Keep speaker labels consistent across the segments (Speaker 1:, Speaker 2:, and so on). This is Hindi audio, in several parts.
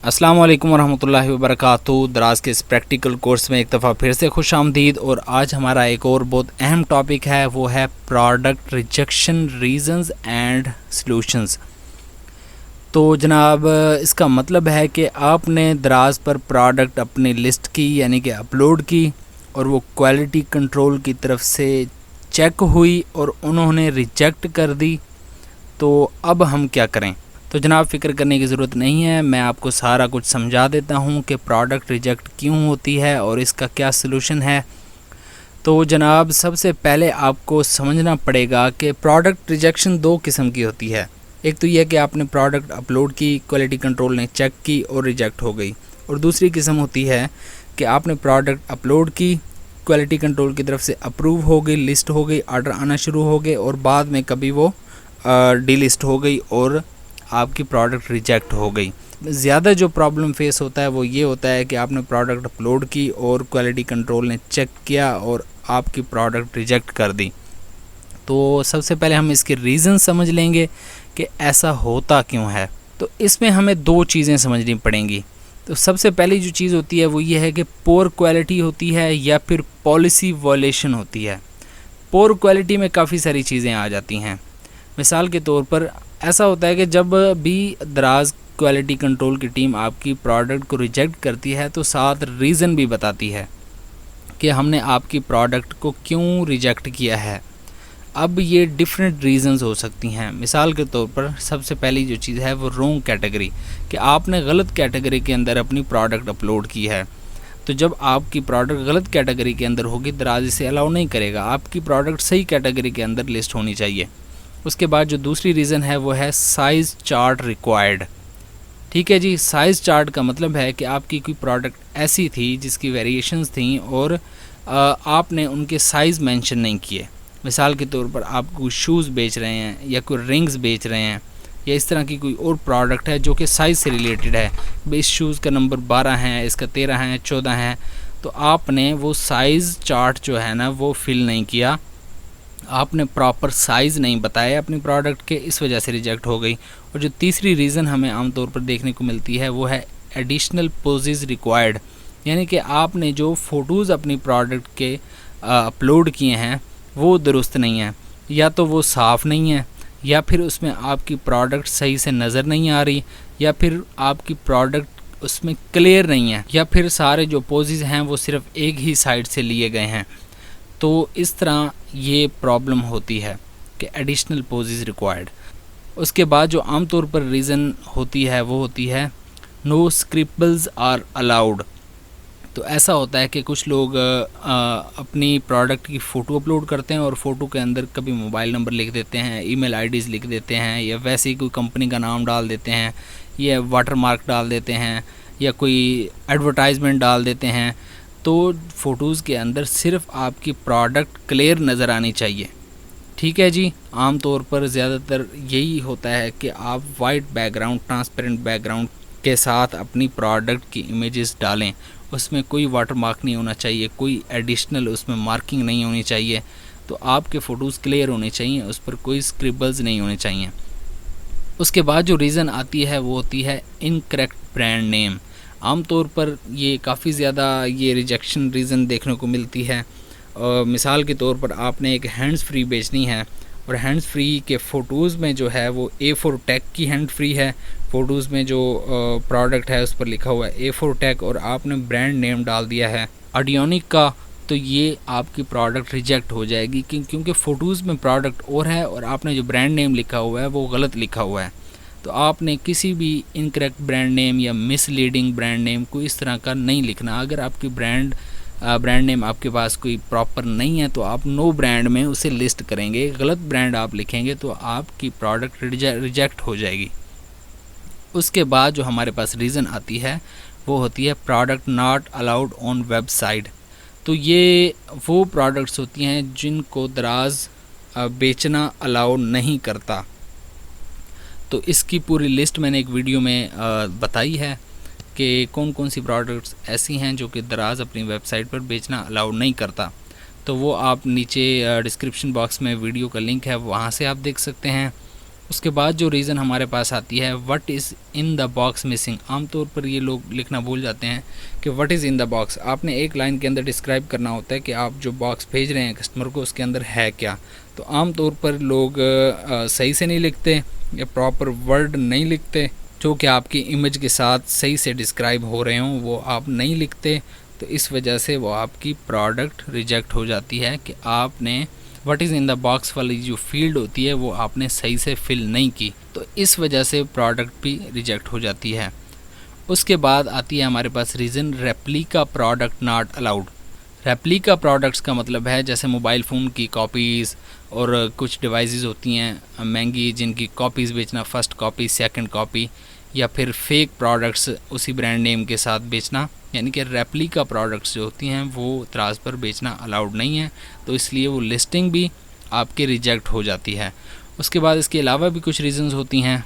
Speaker 1: अस्सलाम वालेकुम रहमतुल्लाहि व बरकातुहू। दराज के इस प्रैक्टिकल कोर्स में एक दफ़ा फिर से खुश आमदीद। और आज हमारा एक और बहुत अहम टॉपिक है, वो है product rejection reasons and solutions. तो जनाब, इसका मतलब है कि आपने दराज पर प्रोडक्ट अपनी लिस्ट की यानी कि अपलोड की और वो क्वालिटी कंट्रोल की तरफ से चेक हुई और उन्होंने रिजेक्ट कर दी। तो अब हम क्या करें? तो जनाब, फ़िक्र करने की ज़रूरत नहीं है, मैं आपको सारा कुछ समझा देता हूँ कि प्रोडक्ट रिजेक्ट क्यों होती है और इसका क्या सलूशन है। तो जनाब, सबसे पहले आपको समझना पड़ेगा कि प्रोडक्ट रिजेक्शन दो किस्म की होती है। एक तो यह कि आपने प्रोडक्ट अपलोड की, क्वालिटी कंट्रोल ने चेक की और रिजेक्ट हो गई। और दूसरी किस्म होती है कि आपने प्रोडक्ट अपलोड की, क्वालिटी कंट्रोल की तरफ से अप्रूव हो गई, लिस्ट हो गई, ऑर्डर आना शुरू हो गए और बाद में कभी वो डीलिस्ट हो गई और आपकी प्रोडक्ट रिजेक्ट हो गई। ज़्यादा जो प्रॉब्लम फेस होता है वो ये होता है कि आपने प्रोडक्ट अपलोड की और क्वालिटी कंट्रोल ने चेक किया और आपकी प्रोडक्ट रिजेक्ट कर दी। तो सबसे पहले हम इसके रीज़न समझ लेंगे कि ऐसा होता क्यों है। तो इसमें हमें दो चीज़ें समझनी पड़ेंगी। तो सबसे पहली जो चीज़ होती है वो ये है कि पोर क्वालिटी होती है या फिर पॉलिसी वायलेशन होती है। पोर क्वालिटी में काफ़ी सारी चीज़ें आ जाती हैं। मिसाल के तौर पर ऐसा होता है कि जब भी दराज क्वालिटी कंट्रोल की टीम आपकी प्रोडक्ट को रिजेक्ट करती है तो साथ रीज़न भी बताती है कि हमने आपकी प्रोडक्ट को क्यों रिजेक्ट किया है। अब ये डिफरेंट रीज़न्स हो सकती हैं। मिसाल के तौर पर सबसे पहली जो चीज़ है वो रॉन्ग कैटेगरी, कि आपने गलत कैटेगरी के अंदर अपनी प्रोडक्ट अपलोड की है। तो जब आपकी प्रोडक्ट गलत कैटेगरी के अंदर होगी, दराज इसे अलाउ नहीं करेगा। आपकी प्रोडक्ट सही कैटेगरी के अंदर लिस्ट होनी चाहिए। उसके बाद जो दूसरी रीज़न है वो है साइज़ चार्ट रिक्वायर्ड। ठीक है जी, साइज़ चार्ट का मतलब है कि आपकी कोई प्रोडक्ट ऐसी थी जिसकी वेरिएशंस थी और आपने उनके साइज़ मेंशन नहीं किए। मिसाल के तौर पर आप कोई शूज़ बेच रहे हैं या कोई रिंग्स बेच रहे हैं या इस तरह की कोई और प्रोडक्ट है जो कि साइज़ से रिलेटेड है। इस शूज़ का नंबर 12 है, इसका 13 है, 14 है। तो आपने वो साइज़ चार्ट जो है ना वो फिल नहीं किया, आपने प्रॉपर साइज़ नहीं बताया अपनी प्रोडक्ट के, इस वजह से रिजेक्ट हो गई। और जो तीसरी रीज़न हमें आमतौर पर देखने को मिलती है वो है एडिशनल पोजेज़ रिक्वायर्ड, यानी कि आपने जो फ़ोटोज़ अपनी प्रोडक्ट के अपलोड किए हैं वो दुरुस्त नहीं हैं, या तो वो साफ़ नहीं है, या फिर उसमें आपकी प्रोडक्ट सही से नज़र नहीं आ रही, या फिर आपकी प्रोडक्ट उसमें क्लियर नहीं है, या फिर सारे जो पोजेज़ हैं वो सिर्फ एक ही साइड से लिए गए हैं। तो इस तरह ये प्रॉब्लम होती है कि एडिशनल पोजेज़ रिक्वायर्ड। उसके बाद जो आमतौर पर रीज़न होती है वो होती है नो स्क्रिबल्स आर अलाउड। तो ऐसा होता है कि कुछ लोग अपनी प्रोडक्ट की फ़ोटो अपलोड करते हैं और फ़ोटो के अंदर कभी मोबाइल नंबर लिख देते हैं, ईमेल आईडीज़ लिख देते हैं, या वैसे ही कोई कंपनी का नाम डाल देते हैं, या वाटरमार्क डाल देते हैं, या कोई एडवर्टाइजमेंट डाल देते हैं। तो फ़ोटोज़ के अंदर सिर्फ आपकी प्रोडक्ट क्लियर नज़र आनी चाहिए। ठीक है जी, आम तौर पर ज़्यादातर यही होता है कि आप वाइट बैकग्राउंड, ट्रांसपेरेंट बैकग्राउंड के साथ अपनी प्रोडक्ट की इमेजेस डालें। उसमें कोई वाटरमार्क नहीं होना चाहिए, कोई एडिशनल उसमें मार्किंग नहीं होनी चाहिए। तो आपके फ़ोटोज़ क्लियर होने चाहिए, उस पर कोई स्क्रिबल्स नहीं होने चाहिए। उसके बाद जो रीज़न आती है वो होती है इनकरेक्ट ब्रांड नेम। आमतौर पर ये काफ़ी ज़्यादा ये रिजेक्शन रीज़न देखने को मिलती है। मिसाल के तौर पर आपने एक हैंड्स फ्री बेचनी है और हैंड्स फ्री के फ़ोटोज़ में जो है वो A4 टैग की हैंड फ्री है। फ़ोटोज़ में जो प्रोडक्ट है उस पर लिखा हुआ है A4 टैग और आपने ब्रांड नेम डाल दिया है ऑडियोनिक का। तो ये आपकी प्रोडक्ट रिजेक्ट हो जाएगी क्योंकि फ़ोटोज़ में प्रोडक्ट और है और आपने जो ब्रांड नेम लिखा हुआ है वो गलत लिखा हुआ है। तो आपने किसी भी इनकरेक्ट ब्रांड नेम या मिसलीडिंग ब्रांड नेम को इस तरह का नहीं लिखना। अगर आपकी ब्रांड नेम आपके पास कोई प्रॉपर नहीं है तो आप नो ब्रांड में उसे लिस्ट करेंगे। गलत ब्रांड आप लिखेंगे तो आपकी प्रोडक्ट रिजेक्ट हो जाएगी। उसके बाद जो हमारे पास रीज़न आती है वो होती है product not allowed on website. तो ये वो प्रोडक्ट्स होती हैं जिनको दराज बेचना अलाउ नहीं करता। तो इसकी पूरी लिस्ट मैंने एक वीडियो में बताई है कि कौन कौन सी प्रोडक्ट्स ऐसी हैं जो कि दराज अपनी वेबसाइट पर बेचना अलाउ नहीं करता। तो वो आप नीचे डिस्क्रिप्शन बॉक्स में वीडियो का लिंक है, वहाँ से आप देख सकते हैं। उसके बाद जो रीज़न हमारे पास आती है, what is in the box missing. आमतौर पर ये लोग लिखना भूल जाते हैं कि what is in the box. आपने एक लाइन के अंदर डिस्क्राइब करना होता है कि आप जो बॉक्स भेज रहे हैं कस्टमर को उसके अंदर है क्या। तो आमतौर पर लोग सही से नहीं लिखते या प्रॉपर वर्ड नहीं लिखते, जो कि आपकी इमेज के साथ सही से डिस्क्राइब हो रहे हों वो आप नहीं लिखते। तो इस वजह से वो आपकी प्रोडक्ट रिजेक्ट हो जाती है कि आपने what is in the box वाली जो फील्ड होती है वो आपने सही से फिल नहीं की, तो इस वजह से प्रोडक्ट भी रिजेक्ट हो जाती है। उसके बाद आती है हमारे पास reason replica product not allowed. Replica products का मतलब है जैसे मोबाइल फ़ोन की कॉपीज़ और कुछ डिवाइसेस होती हैं महंगी जिनकी कॉपीज़ बेचना, फर्स्ट कॉपी, सेकंड कॉपी, या फिर फेक प्रोडक्ट्स उसी ब्रांड नेम के साथ बेचना, यानी कि रेप्लिका प्रोडक्ट्स जो होती हैं वो दराज पर बेचना अलाउड नहीं है। तो इसलिए वो लिस्टिंग भी आपके रिजेक्ट हो जाती है। उसके बाद इसके अलावा भी कुछ रीज़न्स होती हैं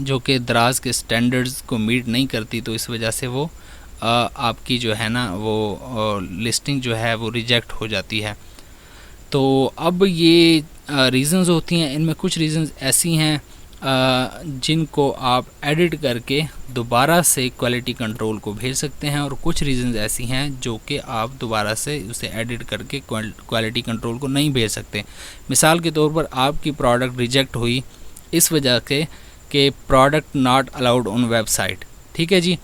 Speaker 1: जो कि दराज के स्टैंडर्ड्स को मीट नहीं करती, तो इस वजह से वो आपकी जो है ना वो लिस्टिंग जो है वो रिजेक्ट हो जाती है। तो अब ये रीज़न्स होती हैं, इनमें कुछ रीज़न्स ऐसी हैं जिनको आप एडिट करके दोबारा से क्वालिटी कंट्रोल को भेज सकते हैं, और कुछ रीज़न्स ऐसी हैं जो कि आप दोबारा से उसे एडिट करके क्वालिटी कंट्रोल को नहीं भेज सकते। मिसाल के तौर पर आपकी प्रोडक्ट रिजेक्ट हुई इस वजह के product not allowed on website, ठीक है जी,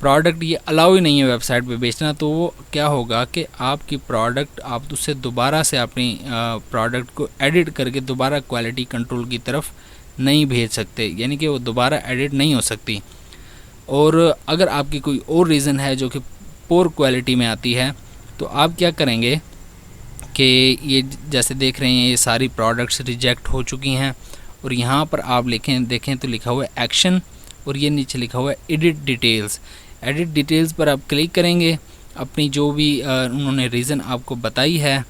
Speaker 1: प्रोडक्ट ये अलाउ ही नहीं है वेबसाइट पे बेचना, तो वो क्या होगा कि आपकी प्रोडक्ट आप उससे दोबारा से अपनी प्रोडक्ट को एडिट करके दोबारा क्वालिटी कंट्रोल की तरफ नहीं भेज सकते, यानी कि वो दोबारा एडिट नहीं हो सकती। और अगर आपकी कोई और रीज़न है जो कि पोर क्वालिटी में आती है, तो आप क्या करेंगे कि ये जैसे देख रहे हैं ये सारी प्रोडक्ट्स रिजेक्ट हो चुकी हैं, और यहाँ पर आप देखें तो लिखा हुआ है एक्शन, और ये नीचे लिखा हुआ है एडिट डिटेल्स। एडिट डिटेल्स पर आप क्लिक करेंगे, अपनी जो भी उन्होंने रीज़न आपको बताई है,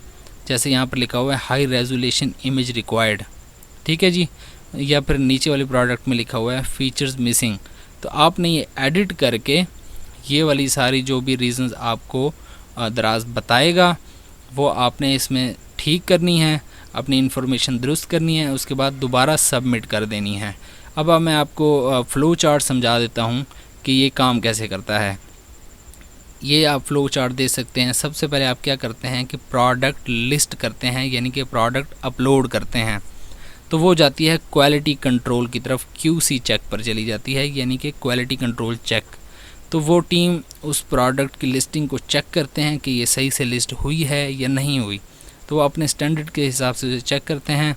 Speaker 1: जैसे यहाँ पर लिखा हुआ है हाई रेजोल्यूशन इमेज रिक्वायर्ड, ठीक है जी, या फिर नीचे वाली प्रोडक्ट में लिखा हुआ है फीचर्स मिसिंग। तो आपने ये एडिट करके ये वाली सारी जो भी रीज़न्स आपको दराज बताएगा वो आपने इसमें ठीक करनी है, अपनी इन्फॉर्मेशन दुरुस्त करनी है, उसके बाद दोबारा सबमिट कर देनी है। अब मैं आपको फ़्लो चार्ट समझा देता हूँ कि ये काम कैसे करता है। ये आप फ़्लो चार्ट दे सकते हैं। सबसे पहले आप क्या करते हैं कि प्रोडक्ट लिस्ट करते हैं, यानी कि प्रोडक्ट अपलोड करते हैं, तो वो जाती है क्वालिटी कंट्रोल की तरफ, QC चेक पर चली जाती है, यानी कि क्वालिटी कंट्रोल चेक। तो वो टीम उस प्रोडक्ट की लिस्टिंग को चेक करते हैं कि ये सही से लिस्ट हुई है या नहीं हुई, तो वो अपने स्टैंडर्ड के हिसाब से चेक करते हैं।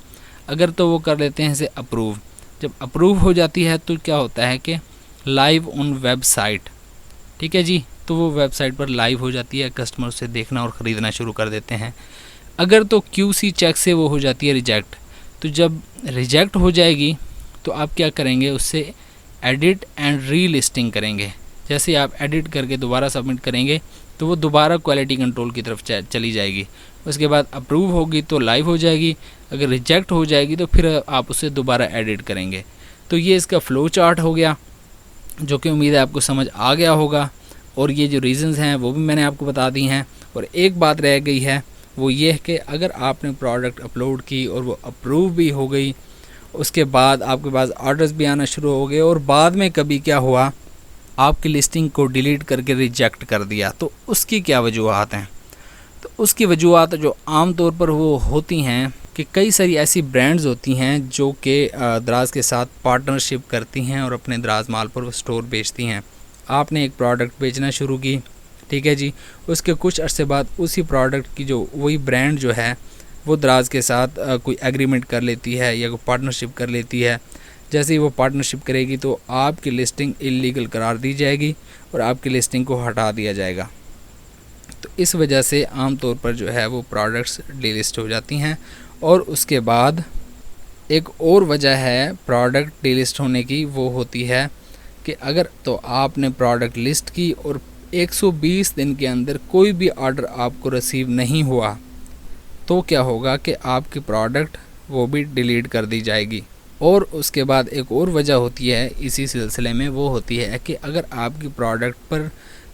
Speaker 1: अगर तो वो कर लेते हैं इसे अप्रूव। जब अप्रूव हो जाती है तो क्या होता है कि लाइव ऑन वेबसाइट, ठीक है जी, तो वो वेबसाइट पर लाइव हो जाती है, कस्टमर उसे देखना और ख़रीदना शुरू कर देते हैं। अगर तो QC चेक से वो हो जाती है रिजेक्ट, तो जब रिजेक्ट हो जाएगी तो आप क्या करेंगे, उससे एडिट एंड री लिस्टिंग करेंगे। जैसे आप एडिट करके दोबारा सबमिट करेंगे तो वो दोबारा क्वालिटी कंट्रोल की तरफ चली जाएगी। उसके बाद अप्रूव होगी तो लाइव हो जाएगी, अगर रिजेक्ट हो जाएगी तो फिर आप उसे दोबारा एडिट करेंगे। तो ये इसका फ़्लो चार्ट हो गया, जो कि उम्मीद है आपको समझ आ गया होगा, और ये जो रीज़न्स हैं वो भी मैंने आपको बता दी हैं। और एक बात रह गई है, वो ये है कि अगर आपने प्रोडक्ट अपलोड की और वो अप्रूव भी हो गई, उसके बाद आपके पास ऑर्डर्स भी आना शुरू हो गए, और बाद में कभी क्या हुआ, आपकी लिस्टिंग को डिलीट करके रिजेक्ट कर दिया, तो उसकी क्या वजूहत हैं। तो उसकी वजूहत जो आम तौर पर वो होती हैं कि कई सारी ऐसी ब्रांड्स होती हैं जो कि दराज के साथ पार्टनरशिप करती हैं और अपने दराज माल पर वो स्टोर बेचती हैं। आपने एक प्रोडक्ट बेचना शुरू की, ठीक है जी, उसके कुछ अरसे बाद उसी प्रोडक्ट की जो वही ब्रांड जो है वो दराज के साथ कोई एग्रीमेंट कर लेती है या कोई पार्टनरशिप कर लेती है। जैसे ही वो पार्टनरशिप करेगी तो आपकी लिस्टिंग इलीगल करार दी जाएगी और आपकी लिस्टिंग को हटा दिया जाएगा। तो इस वजह से आम तौर पर जो है वो प्रोडक्ट्स डीलिस्ट हो जाती हैं। और उसके बाद एक और वजह है प्रोडक्ट डीलिस्ट होने की, वो होती है कि अगर तो आपने प्रोडक्ट लिस्ट की और 120 दिन के अंदर कोई भी ऑर्डर आपको रिसीव नहीं हुआ, तो क्या होगा कि आपकी प्रोडक्ट वो भी डिलीट कर दी जाएगी। और उसके बाद एक और वजह होती है इसी सिलसिले में, वो होती है कि अगर आपकी प्रोडक्ट पर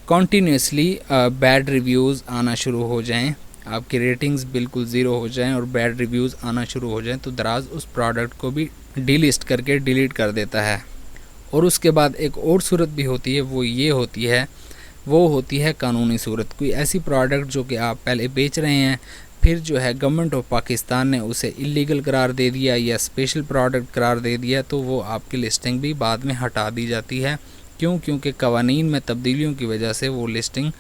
Speaker 1: कॉन्टीन्यूसली बैड रिव्यूज़ आना शुरू हो जाएं, आपकी रेटिंग्स बिल्कुल ज़ीरो हो जाएं और बैड रिव्यूज़ आना शुरू हो जाएं, तो दराज उस प्रोडक्ट को भी डीलिस्ट करके डिलीट कर देता है। और उसके बाद एक और सूरत भी होती है, वो होती है कानूनी सूरत। कोई ऐसी प्रोडक्ट जो कि आप पहले बेच रहे हैं, फिर जो है गवर्नमेंट ऑफ पाकिस्तान ने उसे इलीगल करार दे दिया या स्पेशल प्रोडक्ट करार दे दिया, तो वो आपकी लिस्टिंग भी बाद में हटा दी जाती है। क्यों? क्योंकि कवानीन में तब्दीलियों की वजह से वो लिस्टिंग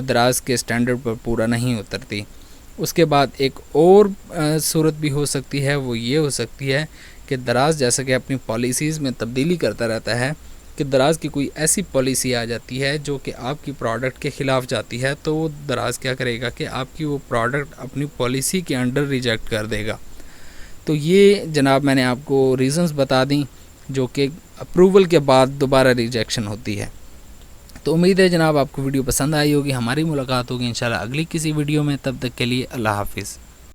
Speaker 1: दराज के स्टैंडर्ड पर पूरा नहीं उतरती। उसके बाद एक और सूरत भी हो सकती है, वो ये हो सकती है कि दराज जैसा कि अपनी पॉलिसीज़ में तब्दीली करता रहता है, कि दराज की कोई ऐसी पॉलिसी आ जाती है जो कि आपकी प्रोडक्ट के ख़िलाफ़ जाती है, तो वो दराज क्या करेगा कि आपकी वो प्रोडक्ट अपनी पॉलिसी के अंडर रिजेक्ट कर देगा। तो ये जनाब मैंने आपको रीज़न्स बता दी जो कि अप्रूवल के बाद दोबारा रिजेक्शन होती है। तो उम्मीद है जनाब आपको वीडियो पसंद आई होगी। हमारी मुलाकात होगी इंशाल्लाह अगली किसी वीडियो में। तब तक के लिए अल्लाह हाफिज़।